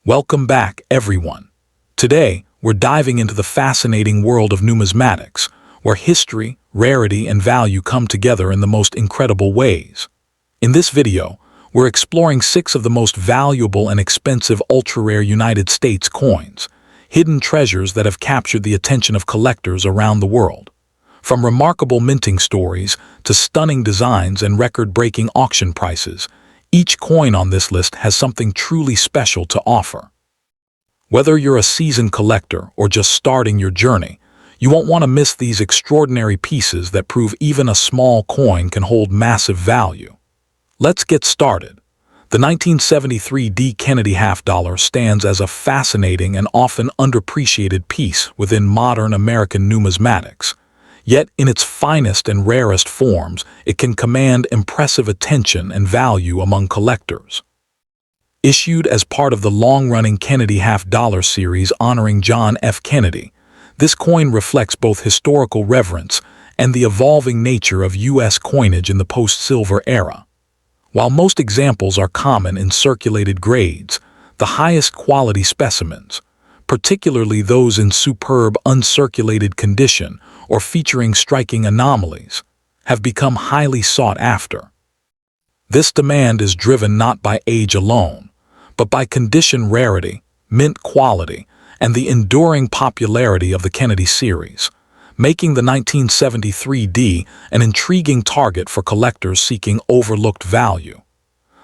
Welcome back, everyone. Today, we're diving into the fascinating world of numismatics, where history, rarity, and value come together in the most incredible ways. In this video, we're exploring 6 of the most valuable and expensive ultra-rare United States coins, hidden treasures that have captured the attention of collectors around the world. From remarkable minting stories to stunning designs and record-breaking auction prices, each coin on this list has something truly special to offer. Whether you're a seasoned collector or just starting your journey, you won't want to miss these extraordinary pieces that prove even a small coin can hold massive value. Let's get started. The 1973 D. Kennedy half dollar stands as a fascinating and often underappreciated piece within modern American numismatics. Yet, in its finest and rarest forms, it can command impressive attention and value among collectors. Issued as part of the long-running Kennedy half-dollar series honoring John F. Kennedy, this coin reflects both historical reverence and the evolving nature of U.S. coinage in the post-silver era. While most examples are common in circulated grades, the highest quality specimens, particularly those in superb uncirculated condition or featuring striking anomalies, have become highly sought after. This demand is driven not by age alone, but by condition rarity, mint quality, and the enduring popularity of the Kennedy series, making the 1973 D an intriguing target for collectors seeking overlooked value.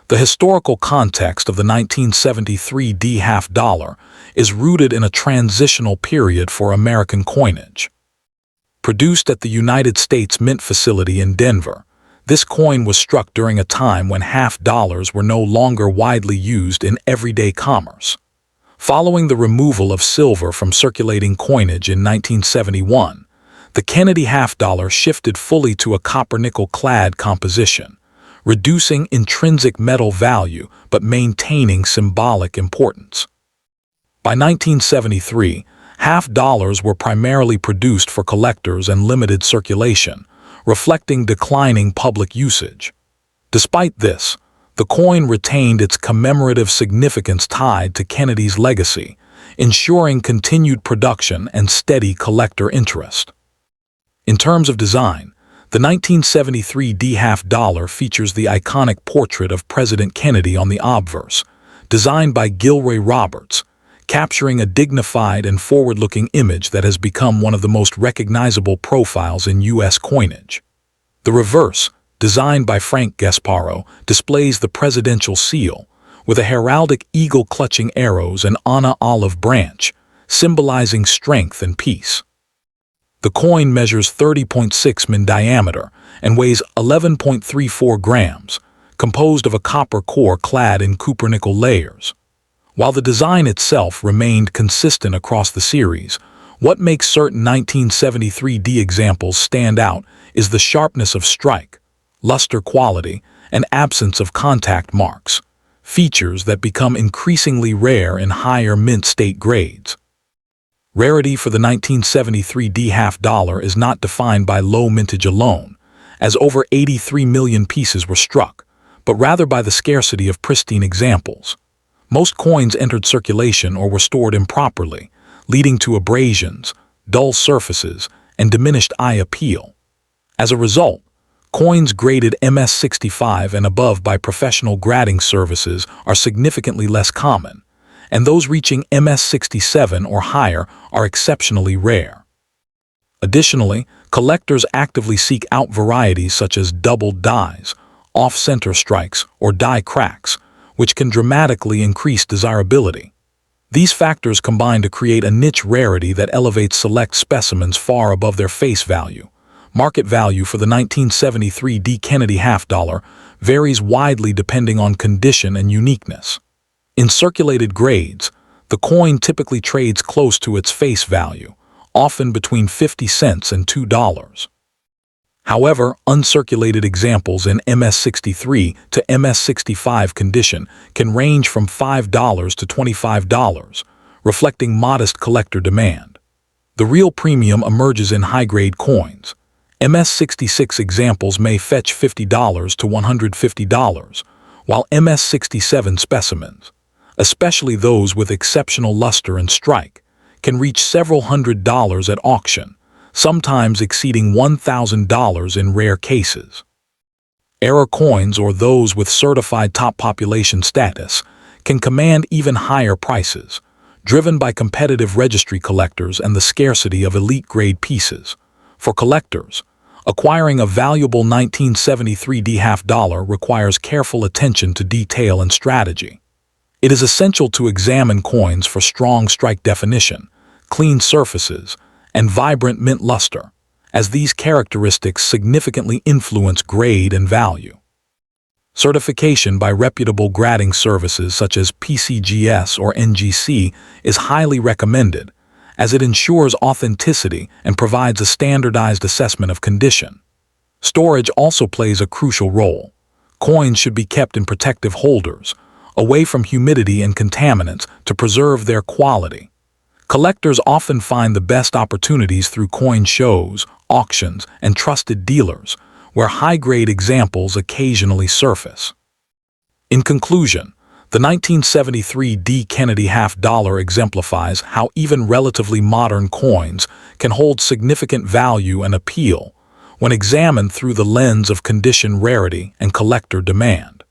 The historical context of the 1973 D half dollar is rooted in a transitional period for American coinage. Produced at the United States Mint facility in Denver, this coin was struck during a time when half dollars were no longer widely used in everyday commerce. Following the removal of silver from circulating coinage in 1971, the Kennedy half dollar shifted fully to a copper-nickel clad composition, reducing intrinsic metal value but maintaining symbolic importance. By 1973, half dollars were primarily produced for collectors and limited circulation, reflecting declining public usage. Despite this, the coin retained its commemorative significance tied to Kennedy's legacy, ensuring continued production and steady collector interest. In terms of design, the 1973 D half dollar features the iconic portrait of President Kennedy on the obverse, designed by Gilroy Roberts, capturing a dignified and forward-looking image that has become one of the most recognizable profiles in U.S. coinage. The reverse, designed by Frank Gasparo, displays the presidential seal, with a heraldic eagle clutching arrows and Anna olive branch, symbolizing strength and peace. The coin measures 30.6 min diameter and weighs 11.34 grams, composed of a copper core clad in cupronickel layers. While the design itself remained consistent across the series, what makes certain 1973 D examples stand out is the sharpness of strike, luster quality, and absence of contact marks, features that become increasingly rare in higher mint state grades. Rarity for the 1973 D half dollar is not defined by low mintage alone, as over 83 million pieces were struck, but rather by the scarcity of pristine examples. Most coins entered circulation or were stored improperly, leading to abrasions, dull surfaces, and diminished eye appeal. As a result, coins graded MS-65 and above by professional grading services are significantly less common, and those reaching MS-67 or higher are exceptionally rare. Additionally, collectors actively seek out varieties such as doubled dies, off-center strikes, or die cracks, which can dramatically increase desirability. These factors combine to create a niche rarity that elevates select specimens far above their face value. Market value for the 1973 D. Kennedy half dollar varies widely depending on condition and uniqueness. In circulated grades, the coin typically trades close to its face value, often between 50 cents and $2. However, uncirculated examples in MS-63 to MS-65 condition can range from $5 to $25, reflecting modest collector demand. The real premium emerges in high-grade coins. MS-66 examples may fetch $50 to $150, while MS-67 specimens, especially those with exceptional luster and strike, can reach several $100s at auction, sometimes exceeding $1,000 in rare cases. Era coins, or those with certified top population status, can command even higher prices, driven by competitive registry collectors and the scarcity of elite-grade pieces. For collectors, acquiring a valuable 1973 D half-dollar requires careful attention to detail and strategy. It is essential to examine coins for strong strike definition, clean surfaces, and vibrant mint luster, as these characteristics significantly influence grade and value. Certification by reputable grading services such as PCGS or NGC is highly recommended, as it ensures authenticity and provides a standardized assessment of condition. Storage also plays a crucial role. Coins should be kept in protective holders, away from humidity and contaminants to preserve their quality. Collectors often find the best opportunities through coin shows, auctions, and trusted dealers, where high-grade examples occasionally surface. In conclusion, the 1973 D. Kennedy half-dollar exemplifies how even relatively modern coins can hold significant value and appeal when examined through the lens of condition, rarity, and collector demand.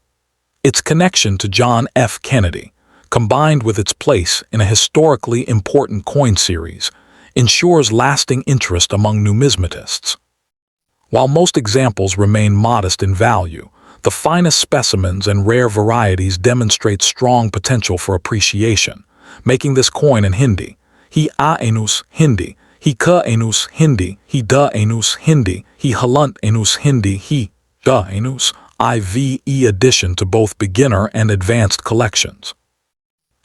Its connection to John F. Kennedy, combined with its place in a historically important coin series, ensures lasting interest among numismatists. While most examples remain modest in value, the finest specimens and rare varieties demonstrate strong potential for appreciation, making this coin in Hindi, hi a enus Hindi, hi ka enus Hindi, hi da enus Hindi, hi halunt enus Hindi, hi da enus IV addition to both beginner and advanced collections.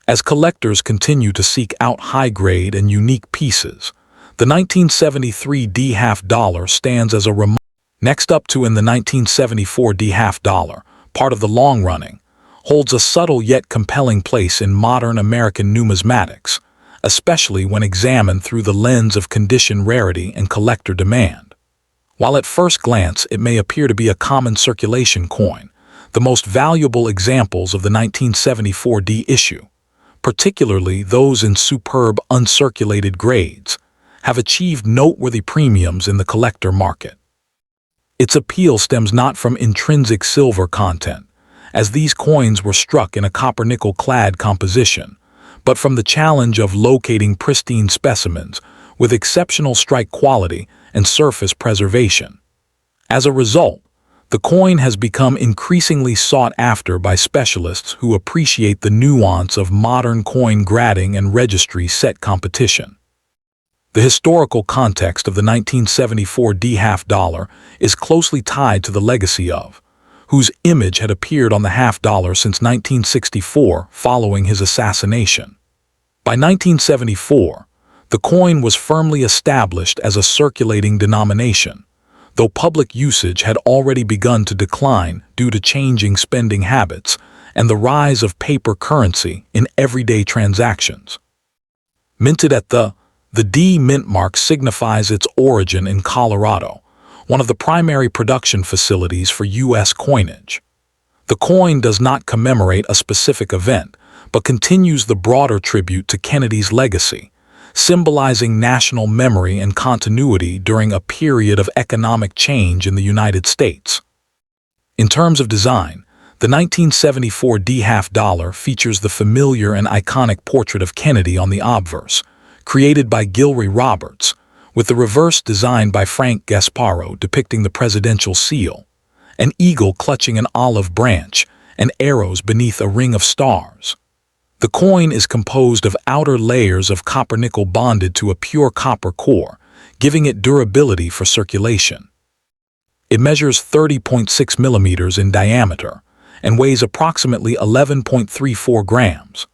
As collectors continue to seek out high-grade and unique pieces, the 1973 D half-dollar stands as a reminder. Next up to in the 1974 D half-dollar, part of the long-running, holds a subtle yet compelling place in modern American numismatics, especially when examined through the lens of condition, rarity, and collector demand. While at first glance it may appear to be a common circulation coin, the most valuable examples of the 1974 D issue, particularly those in superb uncirculated grades, have achieved noteworthy premiums in the collector market. Its appeal stems not from intrinsic silver content, as these coins were struck in a copper-nickel-clad composition, but from the challenge of locating pristine specimens with exceptional strike quality and surface preservation. As a result, the coin has become increasingly sought after by specialists who appreciate the nuance of modern coin grading and registry set competition. The historical context of the 1974 D half-dollar is closely tied to the legacy of, whose image had appeared on the half-dollar since 1964 following his assassination. By 1974, the coin was firmly established as a circulating denomination, though public usage had already begun to decline due to changing spending habits and the rise of paper currency in everyday transactions. Minted at the D mint mark signifies its origin in Colorado, one of the primary production facilities for U.S. coinage. The coin does not commemorate a specific event, but continues the broader tribute to Kennedy's legacy, symbolizing national memory and continuity during a period of economic change in the United States. In terms of design, the 1974 D half-dollar features the familiar and iconic portrait of Kennedy on the obverse, created by Gilroy Roberts, with the reverse designed by Frank Gasparo depicting the presidential seal, an eagle clutching an olive branch, and arrows beneath a ring of stars. The coin is composed of outer layers of copper-nickel bonded to a pure copper core, giving it durability for circulation. It measures 30.6 millimeters in diameter and weighs approximately 11.34 grams.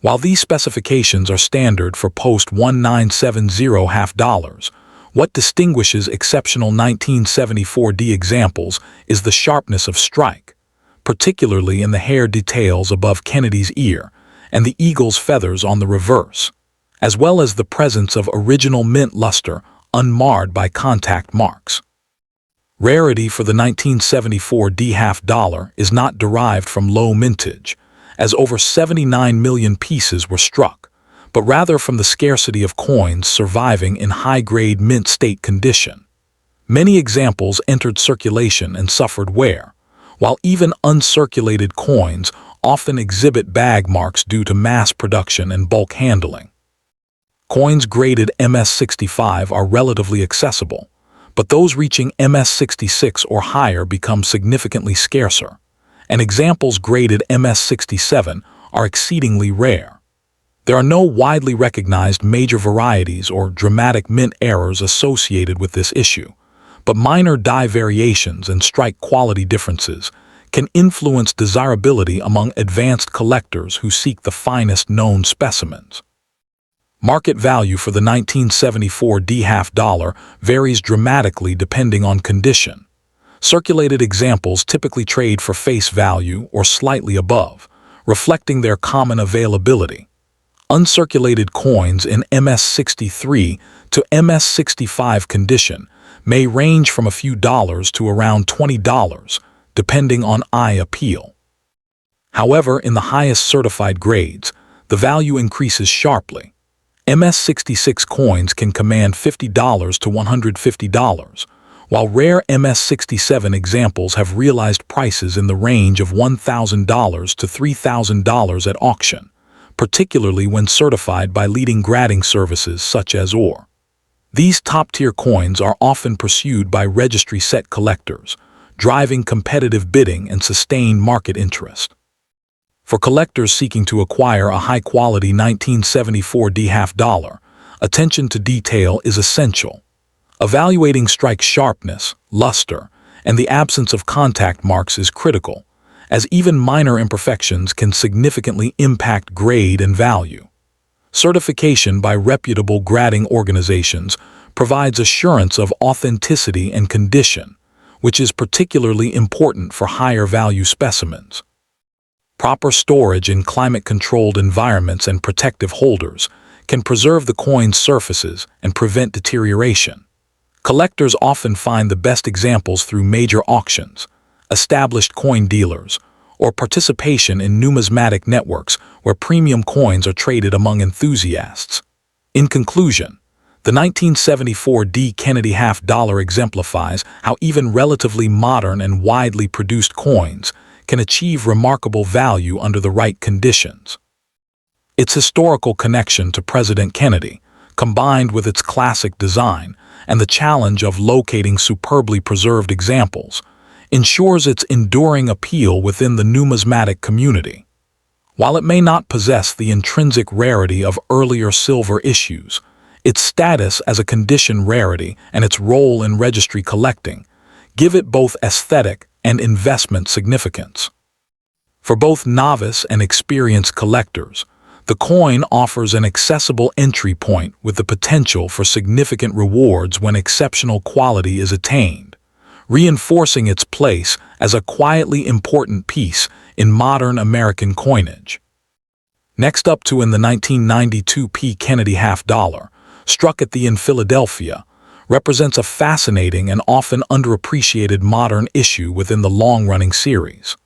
While these specifications are standard for post-1970 half-dollars, what distinguishes exceptional 1974 D examples is the sharpness of strike, particularly in the hair details above Kennedy's ear and the eagle's feathers on the reverse, as well as the presence of original mint luster unmarred by contact marks. Rarity for the 1974 D half-dollar is not derived from low mintage, as over 79 million pieces were struck, but rather from the scarcity of coins surviving in high-grade mint state condition. Many examples entered circulation and suffered wear, while even uncirculated coins often exhibit bag marks due to mass production and bulk handling. Coins graded MS-65 are relatively accessible, but those reaching MS-66 or higher become significantly scarcer, and examples graded MS-67 are exceedingly rare. There are no widely recognized major varieties or dramatic mint errors associated with this issue, but minor die variations and strike quality differences can influence desirability among advanced collectors who seek the finest known specimens. Market value for the 1974 D half-dollar varies dramatically depending on condition. Circulated examples typically trade for face value or slightly above, reflecting their common availability. Uncirculated coins in MS-63 to MS-65 condition may range from a few dollars to around $20, depending on eye appeal. However, in the highest certified grades, the value increases sharply. MS-66 coins can command $50 to $150, while rare MS-67 examples have realized prices in the range of $1,000 to $3,000 at auction, particularly when certified by leading grading services such as OR. These top-tier coins are often pursued by registry set collectors, driving competitive bidding and sustained market interest. For collectors seeking to acquire a high-quality 1974 D half-dollar, attention to detail is essential. Evaluating strike sharpness, luster, and the absence of contact marks is critical, as even minor imperfections can significantly impact grade and value. Certification by reputable grading organizations provides assurance of authenticity and condition, which is particularly important for higher-value specimens. Proper storage in climate-controlled environments and protective holders can preserve the coin's surfaces and prevent deterioration. Collectors often find the best examples through major auctions, established coin dealers, or participation in numismatic networks where premium coins are traded among enthusiasts. In conclusion, the 1974 D Kennedy half-dollar exemplifies how even relatively modern and widely produced coins can achieve remarkable value under the right conditions. Its historical connection to President Kennedy, combined with its classic design and the challenge of locating superbly preserved examples, ensures its enduring appeal within the numismatic community. While it may not possess the intrinsic rarity of earlier silver issues, its status as a condition rarity and its role in registry collecting give it both aesthetic and investment significance. For both novice and experienced collectors, the coin offers an accessible entry point with the potential for significant rewards when exceptional quality is attained, reinforcing its place as a quietly important piece in modern American coinage. Next up to in the 1992 P. Kennedy half-dollar, struck at the in Philadelphia, represents a fascinating and often underappreciated modern issue within the long-running series.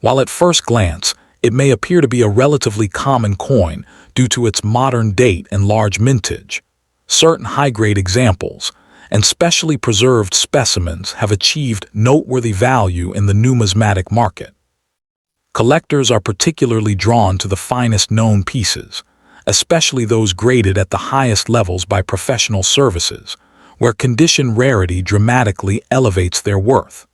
While at first glance, it may appear to be a relatively common coin due to its modern date and large mintage, certain high-grade examples and specially preserved specimens have achieved noteworthy value in the numismatic market. Collectors are particularly drawn to the finest known pieces, especially those graded at the highest levels by professional services, where condition rarity dramatically elevates their worth.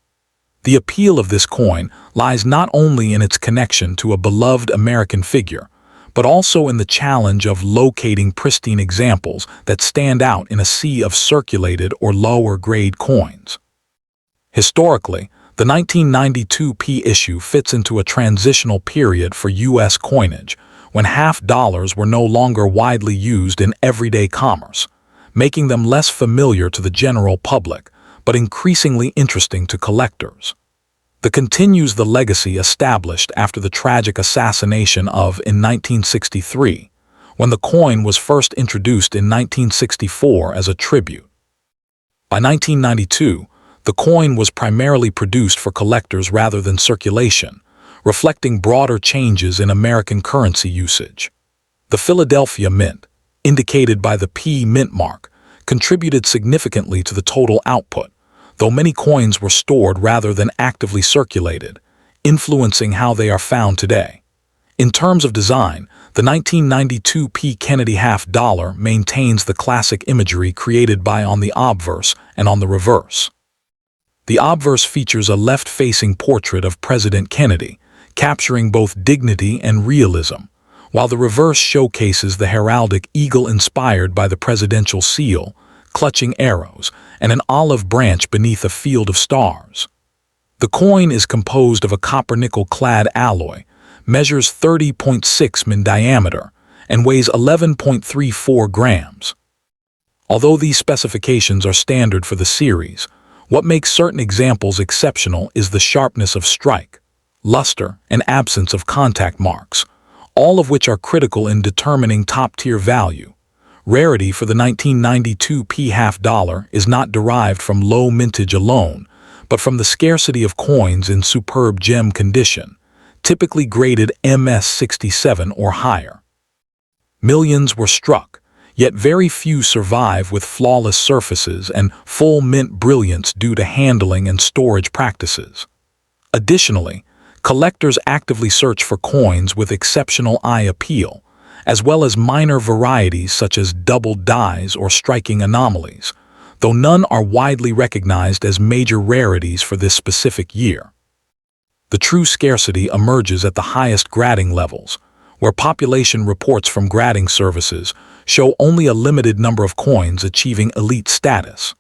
The appeal of this coin lies not only in its connection to a beloved American figure, but also in the challenge of locating pristine examples that stand out in a sea of circulated or lower-grade coins. Historically, the 1992 P issue fits into a transitional period for U.S. coinage, when half-dollars were no longer widely used in everyday commerce, making them less familiar to the general public, but increasingly interesting to collectors. The continues the legacy established after the tragic assassination of in 1963, when the coin was first introduced in 1964 as a tribute. By 1992, the coin was primarily produced for collectors rather than circulation, reflecting broader changes in American currency usage. The Philadelphia Mint, indicated by the P mint mark, contributed significantly to the total output, though many coins were stored rather than actively circulated, influencing how they are found today. In terms of design, the 1992 P Kennedy half-dollar maintains the classic imagery created by on the obverse and on the reverse. The obverse features a left-facing portrait of President Kennedy, capturing both dignity and realism, while the reverse showcases the heraldic eagle inspired by the presidential seal, clutching arrows, and an olive branch beneath a field of stars. The coin is composed of a copper-nickel-clad alloy, measures 30.6 in diameter, and weighs 11.34 grams. Although these specifications are standard for the series, what makes certain examples exceptional is the sharpness of strike, luster, and absence of contact marks, all of which are critical in determining top-tier value. Rarity for the 1992 P half-dollar is not derived from low mintage alone, but from the scarcity of coins in superb gem condition, typically graded MS67 or higher. Millions were struck, yet very few survive with flawless surfaces and full mint brilliance due to handling and storage practices. Additionally, collectors actively search for coins with exceptional eye appeal, as well as minor varieties such as double dies or striking anomalies, though none are widely recognized as major rarities for this specific year. The true scarcity emerges at the highest grading levels, where population reports from grading services show only a limited number of coins achieving elite status.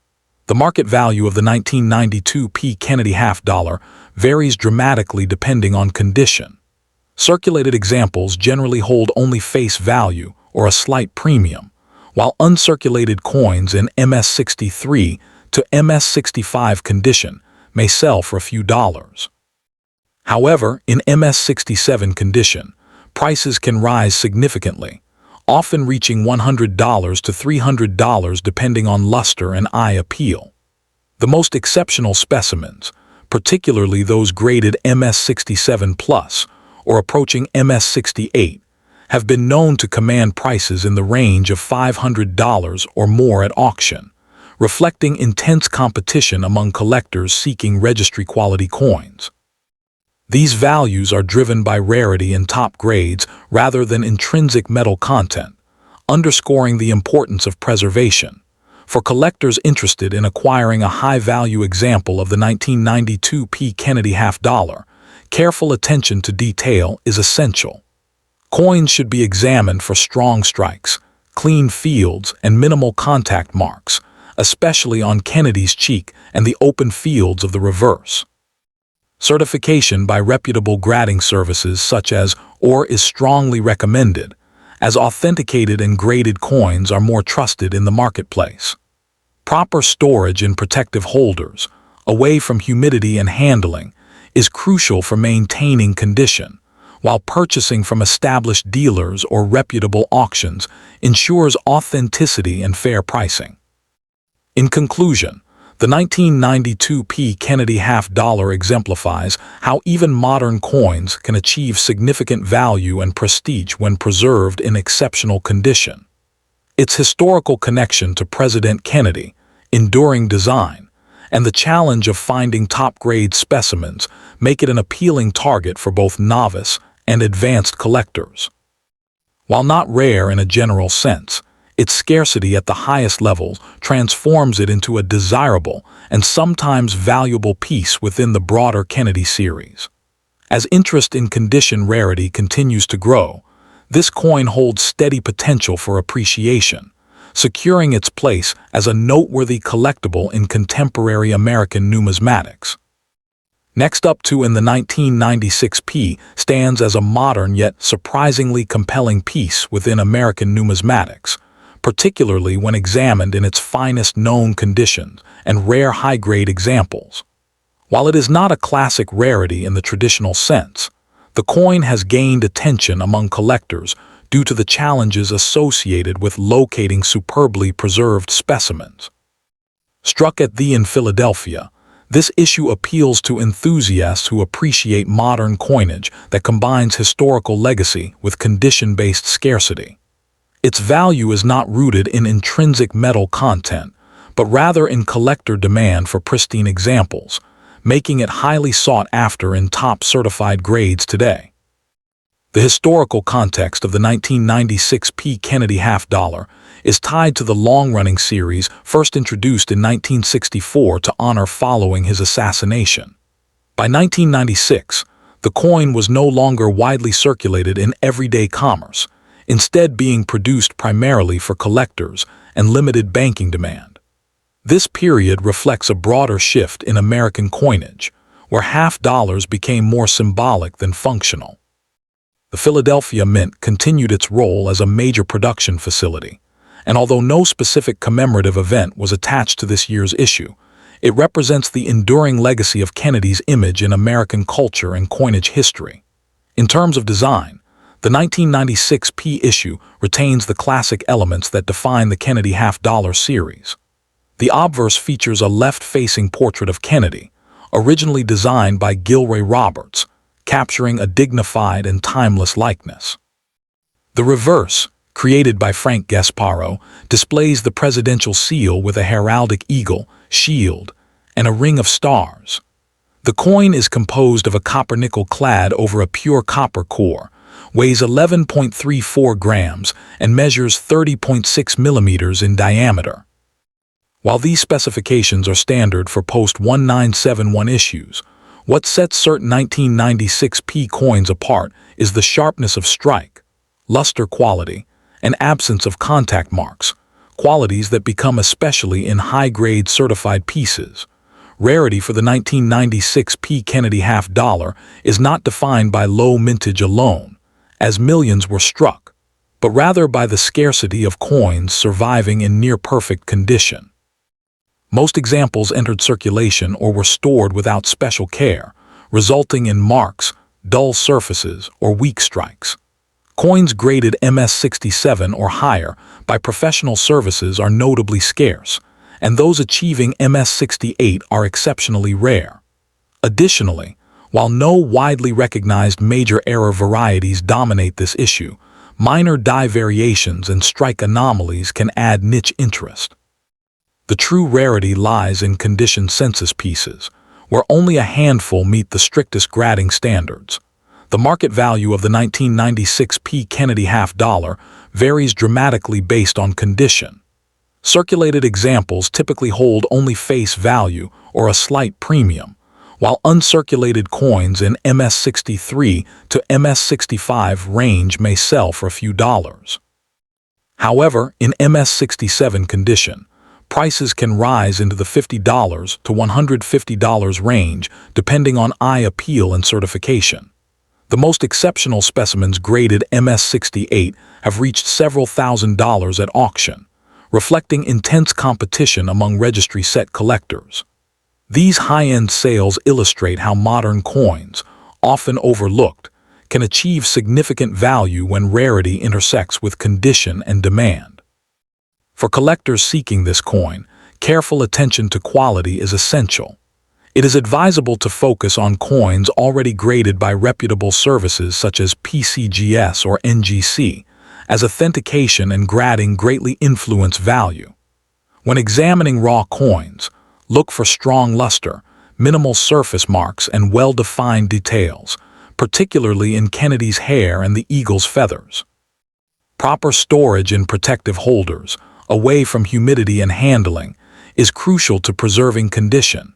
The market value of the 1992 P Kennedy half-dollar varies dramatically depending on condition. Circulated examples generally hold only face value or a slight premium, while uncirculated coins in MS63 to MS65 condition may sell for a few dollars. However, in MS67 condition, prices can rise significantly, often reaching $100 to $300 depending on luster and eye appeal. The most exceptional specimens, particularly those graded MS67 plus or approaching MS68, have been known to command prices in the range of $500 or more at auction, reflecting intense competition among collectors seeking registry-quality coins. These values are driven by rarity and top grades rather than intrinsic metal content, underscoring the importance of preservation. For collectors interested in acquiring a high-value example of the 1992 P Kennedy half-dollar, careful attention to detail is essential. Coins should be examined for strong strikes, clean fields, and minimal contact marks, especially on Kennedy's cheek and the open fields of the reverse. Certification by reputable grading services such as OR is strongly recommended, as authenticated and graded coins are more trusted in the marketplace. Proper storage in protective holders, away from humidity and handling, is crucial for maintaining condition, while purchasing from established dealers or reputable auctions ensures authenticity and fair pricing. In conclusion, the 1992 P Kennedy half-dollar exemplifies how even modern coins can achieve significant value and prestige when preserved in exceptional condition. Its historical connection to President Kennedy, enduring design, and the challenge of finding top-grade specimens make it an appealing target for both novice and advanced collectors. While not rare in a general sense, its scarcity at the highest levels transforms it into a desirable and sometimes valuable piece within the broader Kennedy series. As interest in condition rarity continues to grow, this coin holds steady potential for appreciation, securing its place as a noteworthy collectible in contemporary American numismatics. Next up in the 1996 P stands as a modern yet surprisingly compelling piece within American numismatics, particularly when examined in its finest known conditions and rare high-grade examples. While it is not a classic rarity in the traditional sense, the coin has gained attention among collectors due to the challenges associated with locating superbly preserved specimens. Struck at in Philadelphia, This issue appeals to enthusiasts who appreciate modern coinage that combines historical legacy with condition-based scarcity. Its value is not rooted in intrinsic metal content, but rather in collector demand for pristine examples, making it highly sought after in top certified grades today. The historical context of the 1996 P. Kennedy half dollar is tied to the long-running series first introduced in 1964 to honor following his assassination. By 1996, the coin was no longer widely circulated in everyday commerce, instead being produced primarily for collectors and limited banking demand. This period reflects a broader shift in American coinage, where half dollars became more symbolic than functional. The Philadelphia Mint continued its role as a major production facility, and although no specific commemorative event was attached to this year's issue, it represents the enduring legacy of Kennedy's image in American culture and coinage history. In terms of design, the 1996 P issue retains the classic elements that define the Kennedy half-dollar series. The obverse features a left-facing portrait of Kennedy, originally designed by Gilroy Roberts, capturing a dignified and timeless likeness. The reverse, created by Frank Gasparo, displays the presidential seal with a heraldic eagle, shield, and a ring of stars. The coin is composed of a copper-nickel clad over a pure copper core, weighs 11.34 grams, and measures 30.6 millimeters in diameter. While these specifications are standard for post-1971 issues, what sets certain 1996 P coins apart is the sharpness of strike, luster quality, and absence of contact marks, qualities that become especially in high-grade certified pieces. Rarity for the 1996 P Kennedy half dollar is not defined by low mintage alone, as millions were struck, but rather by the scarcity of coins surviving in near-perfect condition. Most examples entered circulation or were stored without special care, resulting in marks, dull surfaces, or weak strikes. Coins graded MS-67 or higher by professional services are notably scarce, and those achieving MS-68 are exceptionally rare. Additionally, while no widely recognized major error varieties dominate this issue, minor die variations and strike anomalies can add niche interest. The true rarity lies in condition census pieces, where only a handful meet the strictest grading standards. The market value of the 1996 P Kennedy half dollar varies dramatically based on condition. Circulated examples typically hold only face value or a slight premium, while uncirculated coins in MS-63 to MS-65 range may sell for a few dollars. However, in MS-67 condition, prices can rise into the $50 to $150 range depending on eye appeal and certification. The most exceptional specimens graded MS-68 have reached several $1,000s at auction, reflecting intense competition among registry set collectors. These high-end sales illustrate how modern coins, often overlooked, can achieve significant value when rarity intersects with condition and demand. For collectors seeking this coin, careful attention to quality is essential. It is advisable to focus on coins already graded by reputable services such as PCGS or NGC, as authentication and grading greatly influence value. When examining raw coins, look for strong luster, minimal surface marks, and well-defined details, particularly in Kennedy's hair and the eagle's feathers. Proper storage in protective holders, away from humidity and handling, is crucial to preserving condition.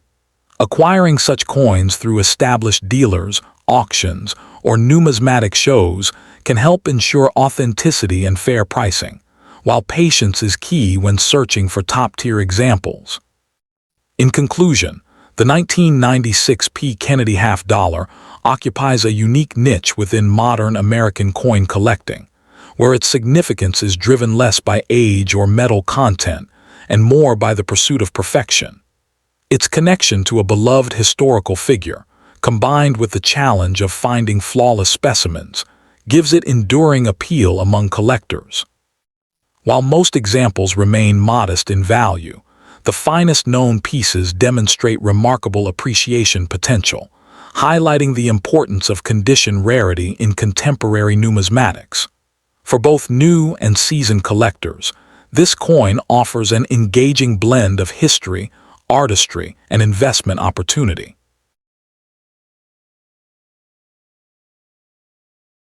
Acquiring such coins through established dealers, auctions, or numismatic shows can help ensure authenticity and fair pricing, while patience is key when searching for top-tier examples. In conclusion, the 1996 P Kennedy half dollar occupies a unique niche within modern American coin collecting, where its significance is driven less by age or metal content and more by the pursuit of perfection. Its connection to a beloved historical figure, combined with the challenge of finding flawless specimens, gives it enduring appeal among collectors. While most examples remain modest in value, The finest known pieces demonstrate remarkable appreciation potential, highlighting the importance of condition rarity in contemporary numismatics. For both new and seasoned collectors, this coin offers an engaging blend of history, artistry, and investment opportunity.